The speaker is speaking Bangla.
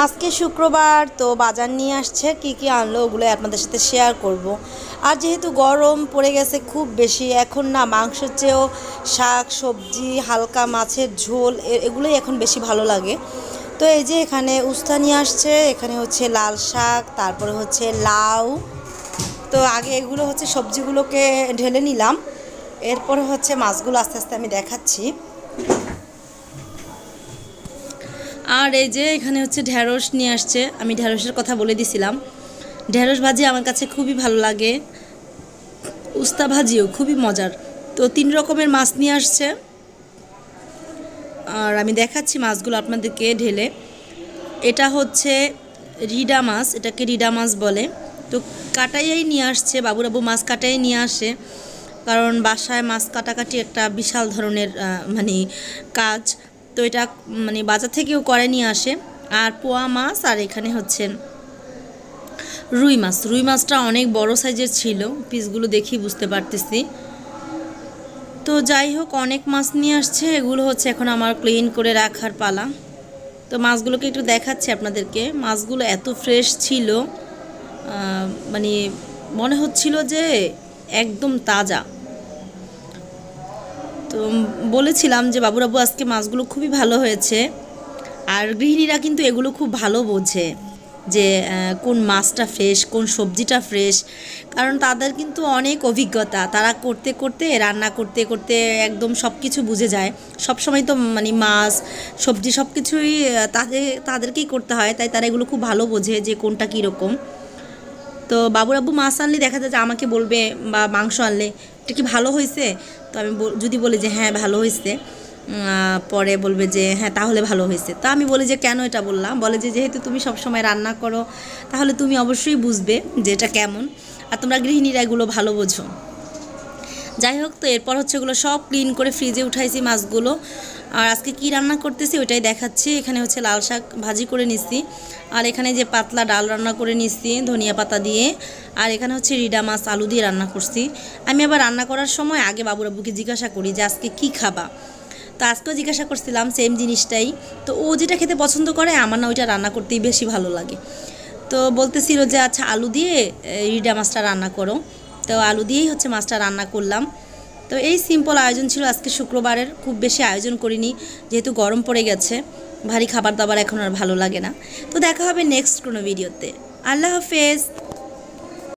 আজকে শুক্রবার তো বাজার নিয়ে আসছে কি আনলো ওগুলো আপনাদের সাথে শেয়ার করব। আর যেহেতু গরম পড়ে গেছে খুব বেশি, এখন না মাংসের চেয়েও শাক সবজি হালকা মাছের ঝোল এগুলোই এখন বেশি ভালো লাগে। তো এই যে এখানে উস্তা নিয়ে আসছে, এখানে হচ্ছে লাল শাক, তারপরে হচ্ছে লাউ। তো আগে এগুলো হচ্ছে সবজিগুলোকে ঢেলে নিলাম, এরপরে হচ্ছে মাছগুলো আস্তে আস্তে আমি দেখাচ্ছি। আর এই যে এখানে হচ্ছে ঢেঁড়স নিয়ে আসছে, আমি ঢেঁড়সের কথা বলে দিছিলাম। ঢেঁড়স ভাজি আমার কাছে খুবই ভালো লাগে, উস্তা ভাজিও খুবই মজার। তো 3 রকমের মাছ নিয়ে আসছে, আর আমি দেখাচ্ছি মাছগুলো আপনাদেরকে ঢেলে। এটা হচ্ছে রিডা মাছ, এটাকে রিডা মাছ বলে। তো কাটাইয়াই নিয়ে আসছে, বাবুরাবু মাছ কাটাই নিয়ে আসে, কারণ বাসায় মাছ কাটাকাটি একটা বিশাল ধরনের কাজ। তো এটা বাজার থেকেও করে নিয়ে আসে। আর পোয়া মাছ, আর এখানে হচ্ছে রুই মাছ। রুই মাছটা অনেক বড় সাইজের ছিল, পিসগুলো দেখি বুঝতে পারতেছি। তো যাই হোক, অনেক মাছ নিয়ে আসছে, এগুলো হচ্ছে এখন আমার ক্লিন করে রাখার পালা। তো মাছগুলোকে একটু দেখাচ্ছি আপনাদেরকে। মাছগুলো এত ফ্রেশ ছিল, মনে হচ্ছিল যে একদম তাজা। তো বলেছিলাম যে বাবুরাবু আজকে মাছগুলো খুবই ভালো হয়েছে। আর গৃহিণীরা কিন্তু এগুলো খুব ভালো বোঝে যে কোন মাছটা ফ্রেশ, কোন সবজিটা ফ্রেশ, কারণ তাদের কিন্তু অনেক অভিজ্ঞতা। তারা করতে করতে, রান্না করতে করতে একদম সব কিছু বুঝে যায়। সব সময় তো মাছ সবজি সব কিছুই তাদেরকেই করতে হয়, তাই তারা এগুলো খুব ভালো বোঝে যে কোনটা কীরকম। তো বাবুরাবু মাছ আনলে দেখা যায় যে আমাকে বলবে, বা মাংস আনলে এটা কি ভালো হয়েছে। তো আমি যদি বলি যে হ্যাঁ ভালো হয়েছে, পরে বলবে যে হ্যাঁ তাহলে ভালো হয়েছে। তা আমি বলি যে কেন এটা বললাম, বলে যে যেহেতু তুমি সব সময় রান্না করো তাহলে তুমি অবশ্যই বুঝবে যে এটা কেমন, আর তোমরা গৃহিণীরা এগুলো ভালো বোঝো। যাই হোক, তো এরপর হচ্ছে এগুলো সব ক্লিন করে ফ্রিজে উঠাইছি মাছগুলো। আর আজকে কি রান্না করতেছি ওইটাই দেখাচ্ছি। এখানে হচ্ছে লাল শাক ভাজি করে নিচ্ছি, আর এখানে যে পাতলা ডাল রান্না করে নিচ্ছি ধনিয়া পাতা দিয়ে। আর এখানে হচ্ছে রিডা মাছ আলু দিয়ে রান্না করছি। আমি আবার রান্না করার সময় আগে বাবুরাবুকে জিজ্ঞাসা করি যে আজকে কি খাবা। তো আজকেও জিজ্ঞাসা করছিলাম সেম জিনিসটাই। তো ও যেটা খেতে পছন্দ করে আমার না ওইটা রান্না করতেই বেশি ভালো লাগে। তো বলতেছিল যে আচ্ছা আলু দিয়ে রিডা মাছটা রান্না করো। তো আলু দিয়েই হচ্ছে মাছটা রান্না করলাম। তো এই সিম্পল আয়োজন ছিল আজকে শুক্রবারের, খুব বেশি আয়োজন করিনি যেহেতু গরম পড়ে গেছে, ভারী খাবার দাবার এখন আর ভালো লাগে না। তো দেখা হবে নেক্সট কোনো ভিডিওতে। আল্লাহ হাফেজ।